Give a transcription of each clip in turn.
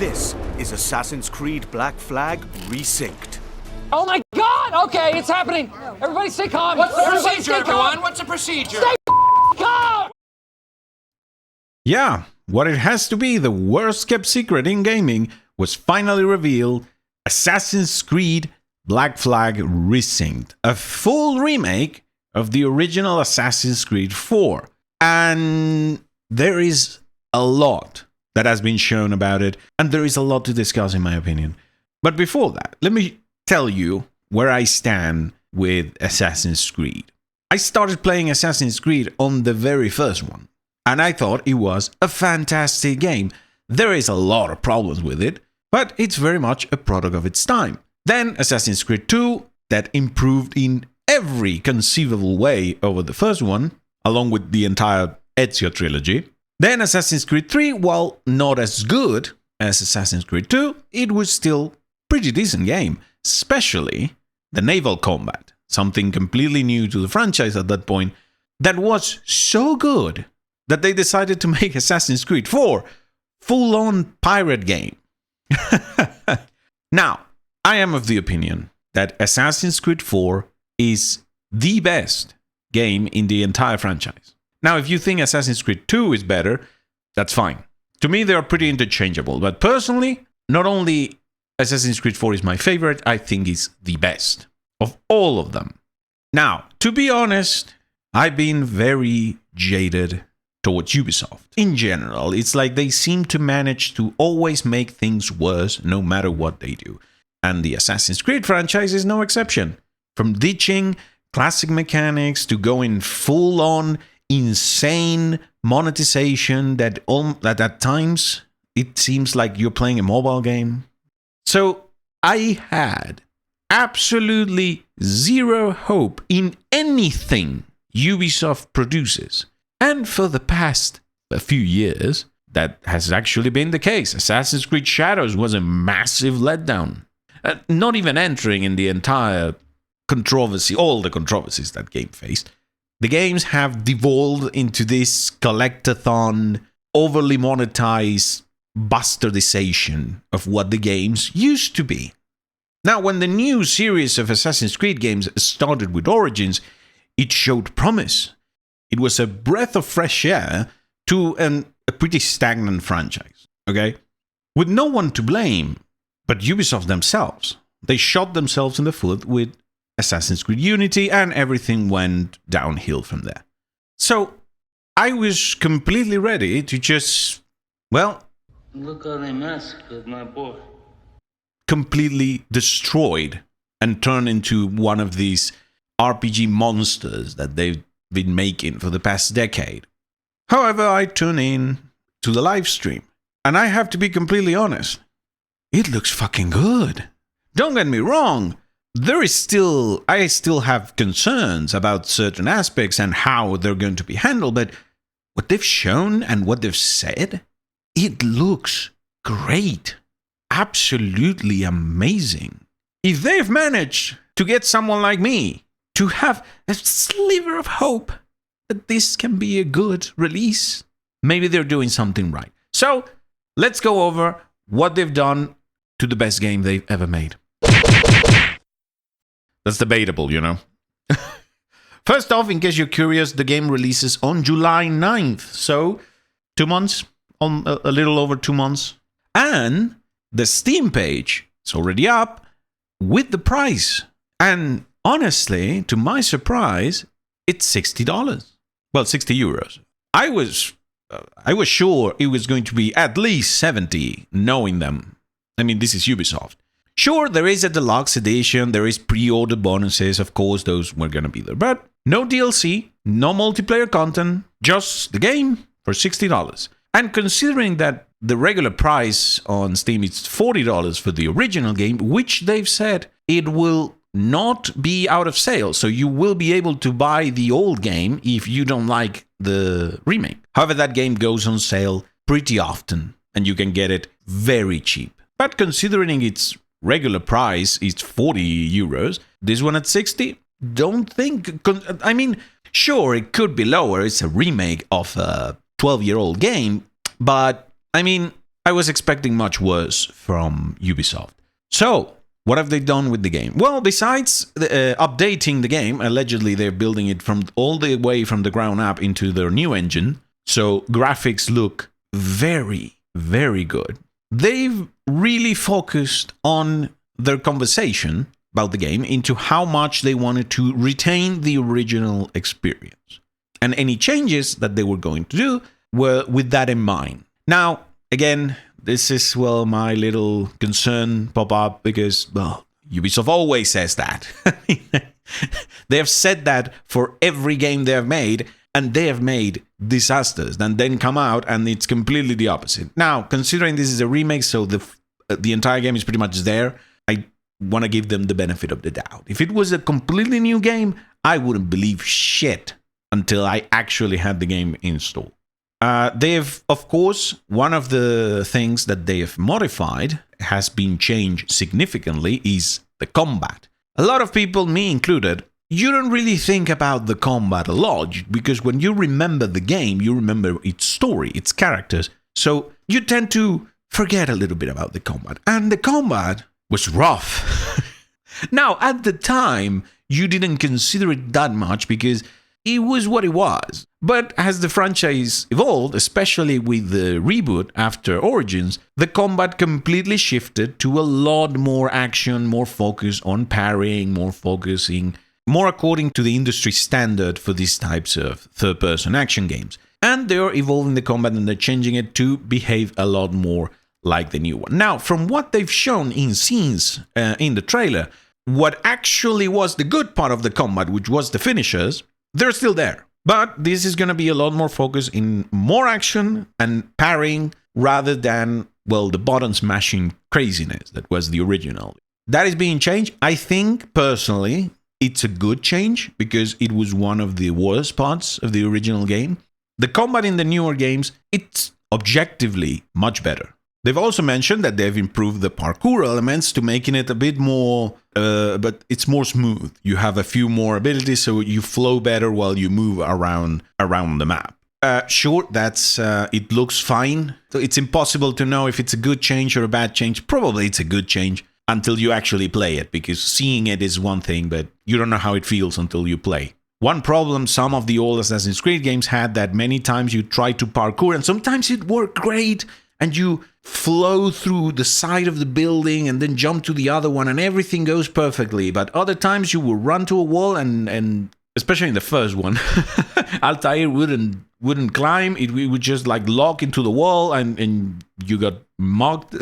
This is Assassin's Creed Black Flag Resynced. Oh my God! Okay, it's happening. Everybody stay calm. What's the Everybody procedure, stay calm. everyone? What's the procedure? Stay calm. Yeah, what it has to be the worst kept secret in gaming was finally revealed. Assassin's Creed Black Flag Resynced, a full remake of the original Assassin's Creed 4. And there is a lot that has been shown about it, and there is a lot to discuss in my opinion. But before that, let me tell you where I stand with Assassin's Creed. I started playing Assassin's Creed on the very first one, and I thought it was a fantastic game. There is a lot of problems with it, but it's very much a product of its time. Then Assassin's Creed 2, that improved in every conceivable way over the first one, along with the entire Ezio trilogy. Then Assassin's Creed 3, while not as good as Assassin's Creed 2, it was still pretty decent game, especially the naval combat, something completely new to the franchise at that point, that was so good that they decided to make Assassin's Creed 4 full-on pirate game. Now, I am of the opinion that Assassin's Creed 4 is the best game in the entire franchise. Now, if you think Assassin's Creed 2 is better, that's fine. To me, they are pretty interchangeable. But personally, not only Assassin's Creed 4 is my favorite, I think it's the best of all of them. Now, to be honest, I've been very jaded towards Ubisoft. In general, it's like they seem to manage to always make things worse no matter what they do. And the Assassin's Creed franchise is no exception. From ditching classic mechanics to going full-on insane monetization that at times it seems like you're playing a mobile game. So I had absolutely zero hope in anything Ubisoft produces. And for the past few years, that has actually been the case. Assassin's Creed Shadows was a massive letdown. Not even entering in the entire controversy, all the controversies that game faced. The games have devolved into this collectathon, overly monetized bastardization of what the games used to be. Now, when the new series of Assassin's Creed games started with Origins, it showed promise. It was a breath of fresh air to a pretty stagnant franchise, okay? With no one to blame but Ubisoft themselves. They shot themselves in the foot with Assassin's Creed Unity, and everything went downhill from there. So, I was completely ready to just, well, look how they massacred my boy. Completely destroyed and turn into one of these RPG monsters that they've been making for the past decade. However, I tune in to the live stream, and I have to be completely honest. It looks fucking good. Don't get me wrong. I still have concerns about certain aspects and how they're going to be handled, but what they've shown and what they've said, it looks great. Absolutely amazing. If they've managed to get someone like me to have a sliver of hope that this can be a good release, maybe they're doing something right. So, let's go over what they've done to the best game they've ever made. That's debatable, you know. First off, in case you're curious, the game releases on July 9th. So, 2 months, a little over 2 months. And the Steam page is already up with the price. And honestly, to my surprise, it's $60. Well, 60 euros. I was sure it was going to be at least 70, knowing them. I mean, this is Ubisoft. Sure, there is a deluxe edition, there is pre-order bonuses, of course, those were going to be there. But no DLC, no multiplayer content, just the game for $60. And considering that the regular price on Steam is $40 for the original game, which they've said it will not be out of sale. So you will be able to buy the old game if you don't like the remake. However, that game goes on sale pretty often, and you can get it very cheap. But considering its regular price is 40 euros, this one at 60, don't think... I mean, sure, it could be lower. It's a remake of a 12-year-old game. But, I mean, I was expecting much worse from Ubisoft. So, what have they done with the game? Well, besides updating the game, allegedly they're building it from all the way from the ground up into their new engine. So graphics look very, very good. They've really focused on their conversation about the game into how much they wanted to retain the original experience. And any changes that they were going to do were with that in mind. Now, again, this is, well, my little concern pop up because, well, Ubisoft always says that. They have said that for every game they have made, and they have made disasters and then come out and it's completely the opposite. Now, considering this is a remake, so the entire game is pretty much there, I want to give them the benefit of the doubt. If it was a completely new game, I wouldn't believe shit until I actually had the game installed. They've, of course, one of the things that they have modified, has been changed significantly, is the combat. A lot of people, me included, you don't really think about the combat a lot, because when you remember the game, you remember its story, its characters, so you tend to forget a little bit about the combat. And the combat was rough. Now, at the time, you didn't consider it that much because it was what it was. But as the franchise evolved, especially with the reboot after Origins, the combat completely shifted to a lot more action, more focus on parrying, more according to the industry standard for these types of third-person action games. And they're evolving the combat and they're changing it to behave a lot more like the new one. Now, from what they've shown in scenes in the trailer, what actually was the good part of the combat, which was the finishers, they're still there. But this is going to be a lot more focused in more action and parrying rather than, well, the button smashing craziness that was the original. That is being changed. I think, personally, it's a good change because it was one of the worst parts of the original game. The combat in the newer games, it's objectively much better. They've also mentioned that they've improved the parkour elements to making it a bit more, but it's more smooth. You have a few more abilities, so you flow better while you move around the map. Sure, it looks fine. So it's impossible to know if it's a good change or a bad change. Probably it's a good change until you actually play it, because seeing it is one thing, but you don't know how it feels until you play. One problem some of the old Assassin's Creed games had, that many times you try to parkour and sometimes it worked great and you flow through the side of the building and then jump to the other one and everything goes perfectly. But other times you will run to a wall and especially in the first one, Altair wouldn't climb. It would just like lock into the wall and you got mocked.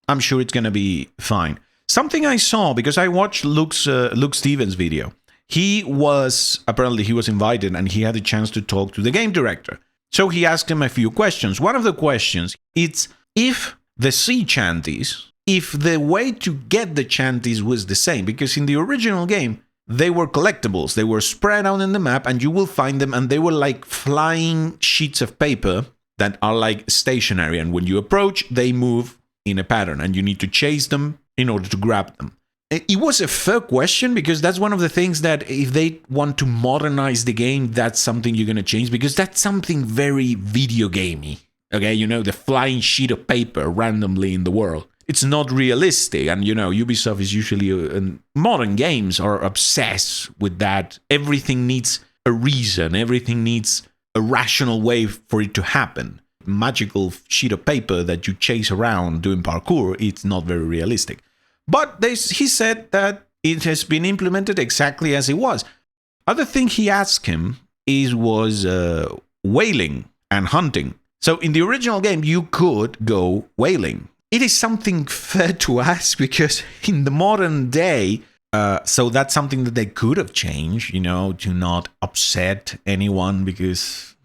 I'm sure it's going to be fine. Something I saw, because I watched Luke Stevens' video. He was invited and he had a chance to talk to the game director. So he asked him a few questions. One of the questions is if the sea chanties, if the way to get the chanties was the same, because in the original game, they were collectibles. They were spread out in the map and you will find them, and they were like flying sheets of paper that are like stationary. And when you approach, they move in a pattern and you need to chase them in order to grab them. It was a fair question, because that's one of the things that if they want to modernize the game, that's something you're going to change, because that's something very video gamey. Okay, you know, the flying sheet of paper randomly in the world. It's not realistic, and you know, Ubisoft is usually modern games are obsessed with that. Everything needs a reason, everything needs a rational way for it to happen. Magical sheet of paper that you chase around doing parkour, it's not very realistic. But he said that it has been implemented exactly as it was. Other thing he asked him was whaling and hunting. So in the original game, you could go whaling. It is something fair to ask, because in the modern day, so that's something that they could have changed, you know, to not upset anyone, because,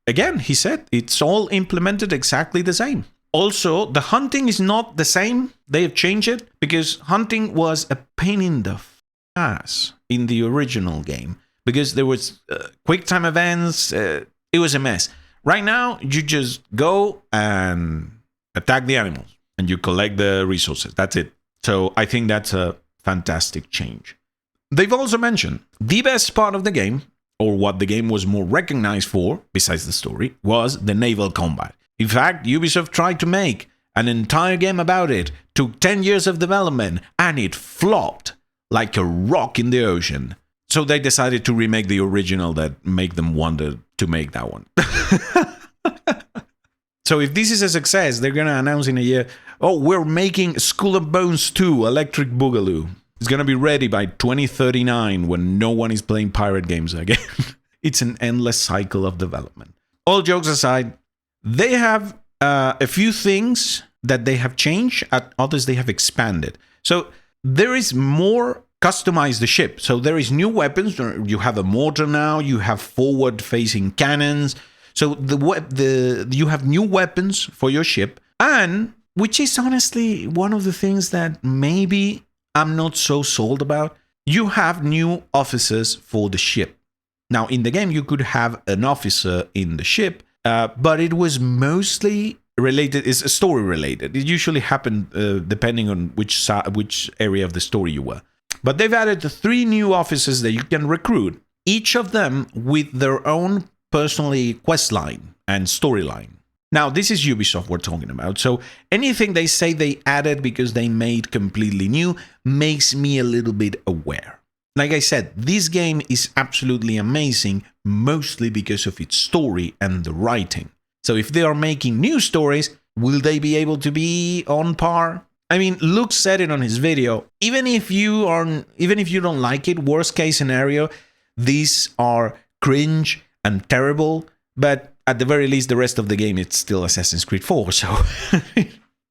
again, he said it's all implemented exactly the same. Also, the hunting is not the same. They have changed it, because hunting was a pain in the ass in the original game, because there was quick time events. It was a mess. Right now, you just go and attack the animals and you collect the resources. That's it. So I think that's a fantastic change. They've also mentioned the best part of the game, or what the game was more recognized for, besides the story, was the naval combat. In fact, Ubisoft tried to make an entire game about it, took 10 years of development, and it flopped like a rock in the ocean. So they decided to remake the original that make them wonder to make that one. So if this is a success, they're going to announce in a year, oh, we're making Skull and Bones 2 Electric Boogaloo. It's going to be ready by 2039 when no one is playing pirate games again. It's an endless cycle of development. All jokes aside, they have a few things that they have changed, others they have expanded. So there is more customized the ship. So there is new weapons. You have a mortar now. You have forward-facing cannons. So you have new weapons for your ship, and which is honestly one of the things that maybe I'm not so sold about. You have new officers for the ship. Now, in the game, you could have an officer in the ship, but it was mostly related. It's story related. It usually happened depending on which area of the story you were. But they've added 3 new officers that you can recruit, each of them with their own personally quest line and storyline. Now, this is Ubisoft we're talking about, so anything they say they added because they made completely new makes me a little bit aware. Like I said, this game is absolutely amazing, mostly because of its story and the writing. So if they are making new stories, will they be able to be on par? I mean, Luke said it on his video, even if you don't like it, worst case scenario, these are cringe and terrible, but at the very least, the rest of the game, it's still Assassin's Creed 4, so...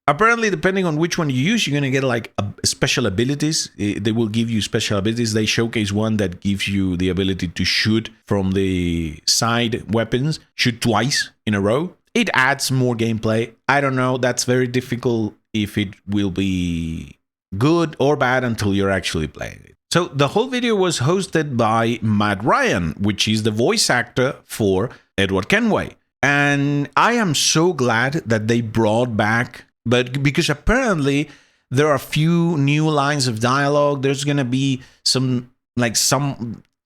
Apparently, depending on which one you use, you're going to get like special abilities. They will give you special abilities. They showcase one that gives you the ability to shoot from the side weapons, shoot twice in a row. It adds more gameplay. I don't know, that's very difficult if it will be good or bad until you're actually playing it. So the whole video was hosted by Matt Ryan, which is the voice actor for Edward Kenway. And I am so glad that they brought back, but because apparently there are a few new lines of dialogue. There's going to be some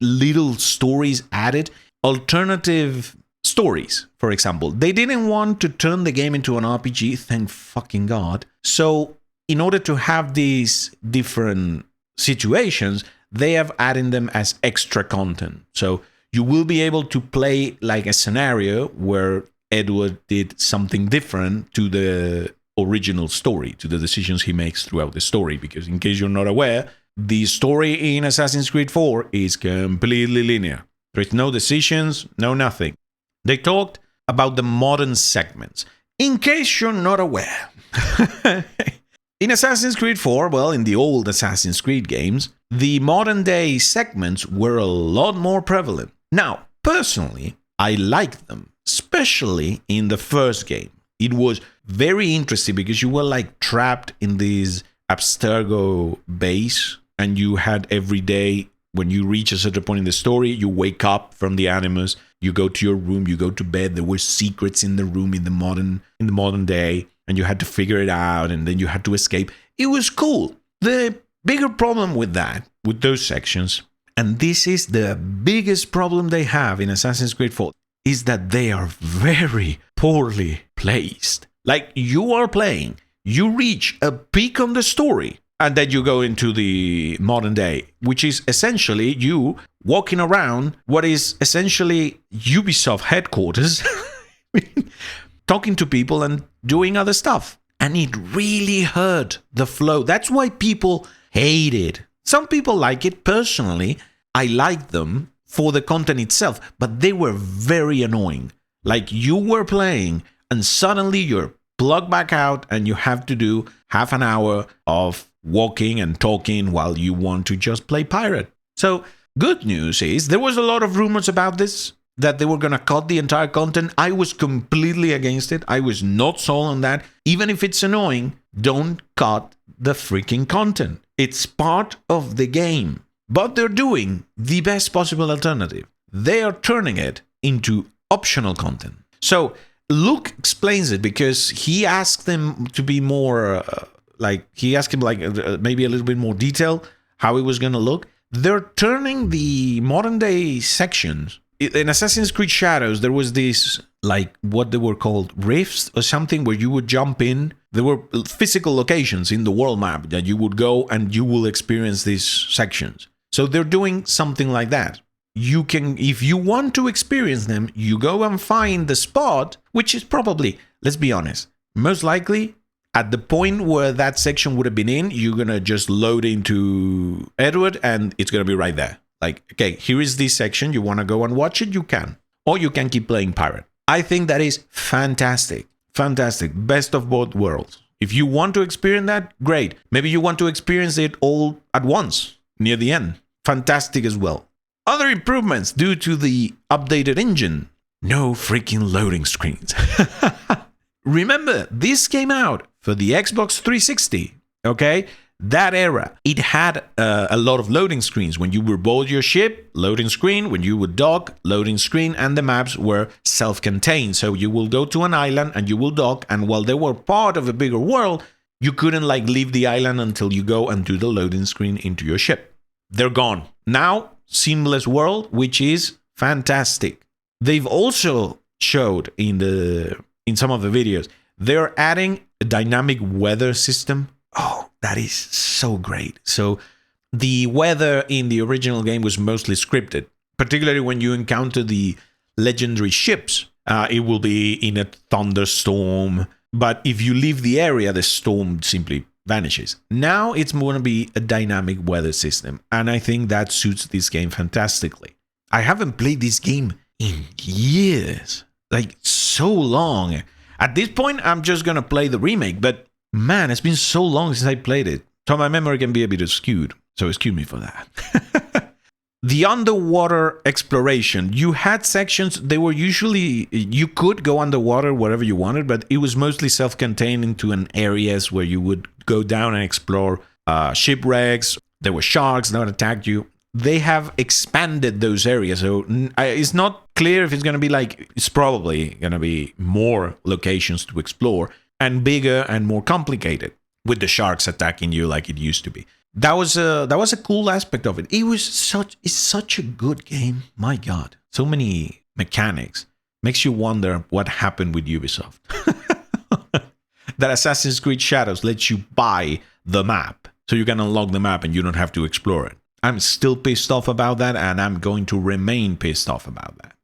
little stories added, alternative stories, for example. They didn't want to turn the game into an RPG, thank fucking God. So in order to have these different situations, they have added them as extra content. So you will be able to play like a scenario where Edward did something different to the original story, to the decisions he makes throughout the story. Because in case you're not aware, the story in Assassin's Creed 4 is completely linear. There's no decisions, no nothing. They talked about the modern segments. In case you're not aware, in Assassin's Creed 4, well, in the old Assassin's Creed games, the modern day segments were a lot more prevalent. Now, personally, I liked them, especially in the first game. It was very interesting because you were like trapped in this Abstergo base, and you had every day, when you reach a certain point in the story, you wake up from the Animus, you go to your room, you go to bed. There were secrets in the room in the modern day, and you had to figure it out, and then you had to escape. It was cool. The bigger problem with those sections, and this is the biggest problem they have in Assassin's Creed 4, is that they are very poorly placed. Like, you are playing, you reach a peak on the story, and then you go into the modern day, which is essentially you walking around what is essentially Ubisoft headquarters, talking to people and doing other stuff. And it really hurt the flow. That's why people hate it. Some people like it. Personally, I like them for the content itself, but they were very annoying. Like, you were playing and suddenly you're plugged back out and you have to do half an hour of walking and talking while you want to just play pirate. So good news is there was a lot of rumors about this, that they were going to cut the entire content. I was completely against it. I was not sold on that. Even if it's annoying, don't cut the freaking content. It's part of the game. But they're doing the best possible alternative. They are turning it into optional content. So Luke explains it because he asked them to be more, maybe a little bit more detail, how it was going to look. They're turning the modern day sections. In Assassin's Creed Shadows, there was this like what they were called, rifts or something, where you would jump in. There were physical locations in the world map that you would go and you will experience these sections. So they're doing something like that. You can, if you want to experience them, you go and find the spot, which is probably, let's be honest, most likely at the point where that section would have been in, you're going to just load into Edward and it's going to be right there. Like, okay, here is this section. You want to go and watch it? You can. Or you can keep playing Pirate. I think that is fantastic. Fantastic. Best of both worlds. If you want to experience that, great. Maybe you want to experience it all at once, near the end. Fantastic as well. Other improvements due to the updated engine. No freaking loading screens. Remember, this came out for the Xbox 360, okay? That era, it had a lot of loading screens. When you would board your ship, loading screen. When you would dock, loading screen. And the maps were self-contained. So you will go to an island and you will dock. And while they were part of a bigger world, you couldn't like leave the island until you go and do the loading screen into your ship. They're gone. Now, seamless world, which is fantastic. They've also showed in some of the videos, they're adding a dynamic weather system. Oh, that is so great. So the weather in the original game was mostly scripted, particularly when you encounter the legendary ships. It will be in a thunderstorm, but if you leave the area, the storm simply vanishes. Now it's going to be a dynamic weather system, and I think that suits this game fantastically. I haven't played this game in years, like so long. At this point, I'm just going to play the remake, but man, it's been so long since I played it. So my memory can be a bit skewed, so excuse me for that. The underwater exploration. You had sections, they were usually, you could go underwater wherever you wanted, but it was mostly self-contained into an areas where you would go down and explore shipwrecks. There were sharks that attacked you. They have expanded those areas, so it's not clear if it's going to be like, it's probably going to be more locations to explore and bigger and more complicated with the sharks attacking you like it used to be. That was a cool aspect of it. It's such a good game. My God, so many mechanics. Makes you wonder what happened with Ubisoft. That Assassin's Creed Shadows lets you buy the map, so you can unlock the map and you don't have to explore it. I'm still pissed off about that, and I'm going to remain pissed off about that.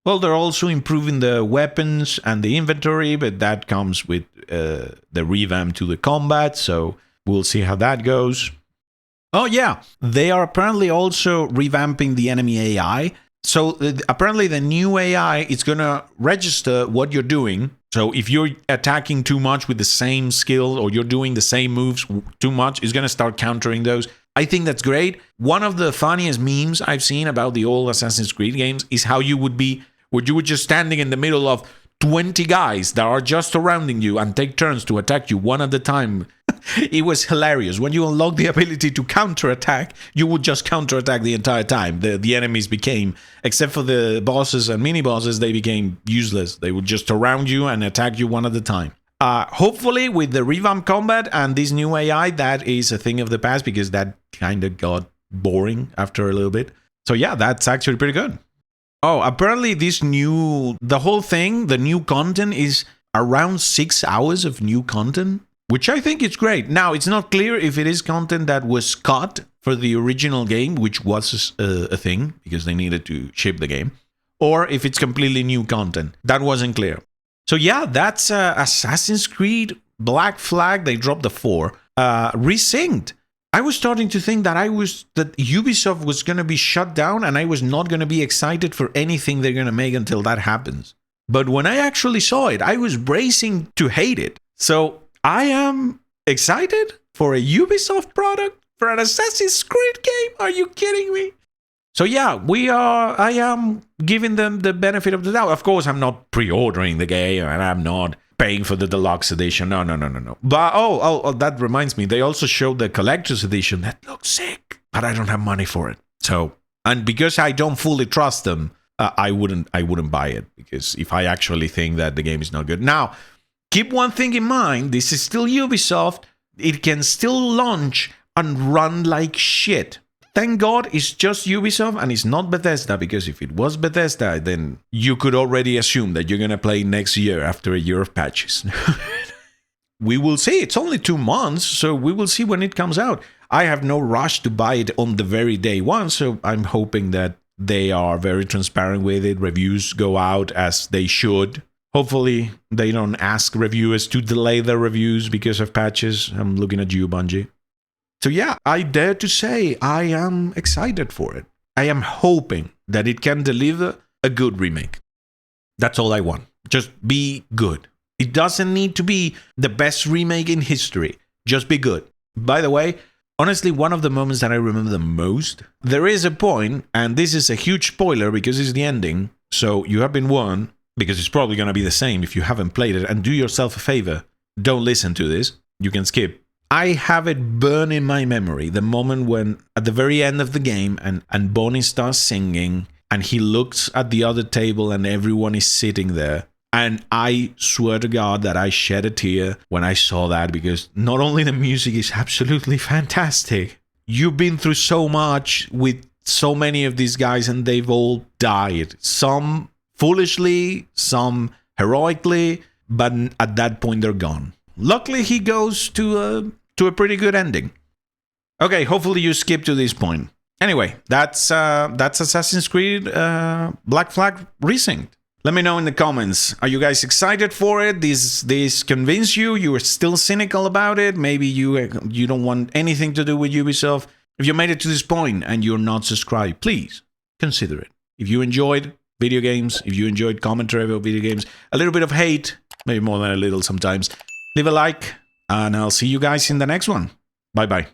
Well, they're also improving the weapons and the inventory, but that comes with the revamp to the combat, so we'll see how that goes. Oh yeah, they are apparently also revamping the enemy AI. So apparently the new AI is going to register what you're doing. So if you're attacking too much with the same skill or you're doing the same moves too much, it's going to start countering those. I think that's great. One of the funniest memes I've seen about the old Assassin's Creed games is how you would be, where you were just standing in the middle of 20 guys that are just surrounding you and take turns to attack you one at a time. It was hilarious. When you unlock the ability to counterattack, you would just counterattack the entire time. The enemies became, except for the bosses and mini-bosses, they became useless. They would just surround you and attack you one at a time. Hopefully, with the revamped combat and this new AI, that is a thing of the past, because that kind of got boring after a little bit. So yeah, that's actually pretty good. Oh, apparently the whole thing, the new content is around 6 hours of new content, which I think is great. Now, it's not clear if it is content that was cut for the original game, which was a thing, because they needed to ship the game, or if it's completely new content. That wasn't clear. So yeah, that's Assassin's Creed Black Flag. They dropped the 4. Resynced. I was starting to think that Ubisoft was going to be shut down and I was not going to be excited for anything they're going to make until that happens. But when I actually saw it, I was bracing to hate it. So I am excited for a Ubisoft product, for an Assassin's Creed game. Are you kidding me? So yeah, I am giving them the benefit of the doubt. Of course, I'm not pre-ordering the game and I'm not paying for the deluxe edition. No. But oh, that reminds me. They also showed the collector's edition that looks sick, but I don't have money for it. So, and because I don't fully trust them, I wouldn't buy it, because if I actually think that the game is not good. Now, keep one thing in mind. This is still Ubisoft. It can still launch and run like shit. thank God it's just Ubisoft and it's not Bethesda, because if it was Bethesda, then you could already assume that you're going to play next year after a year of patches. We will see. It's only 2 months, so we will see when it comes out. I have no rush to buy it on the very day one, so I'm hoping that they are very transparent with it. Reviews go out as they should. Hopefully, they don't ask reviewers to delay their reviews because of patches. I'm looking at you, Bungie. So yeah, I dare to say I am excited for it. I am hoping that it can deliver a good remake. That's all I want. Just be good. It doesn't need to be the best remake in history. Just be good. By the way, honestly, one of the moments that I remember the most, there is a point, and this is a huge spoiler because it's the ending, so you have been warned, because it's probably going to be the same if you haven't played it, and do yourself a favor, don't listen to this, you can skip. I have it burn in my memory, the moment when, at the very end of the game, and Bonnie starts singing, and he looks at the other table and everyone is sitting there. And I swear to God that I shed a tear when I saw that, because not only the music is absolutely fantastic, you've been through so much with so many of these guys and they've all died. Some foolishly, some heroically, but at that point they're gone. Luckily, he goes to a pretty good ending. Okay, hopefully you skip to this point. Anyway, that's Assassin's Creed Black Flag Resynced. Let me know in the comments. Are you guys excited for it? This convince you? You are still cynical about it? Maybe you don't want anything to do with Ubisoft? If you made it to this point and you're not subscribed, please consider it. If you enjoyed video games, if you enjoyed commentary about video games, a little bit of hate, maybe more than a little sometimes, leave a like, and I'll see you guys in the next one. Bye-bye.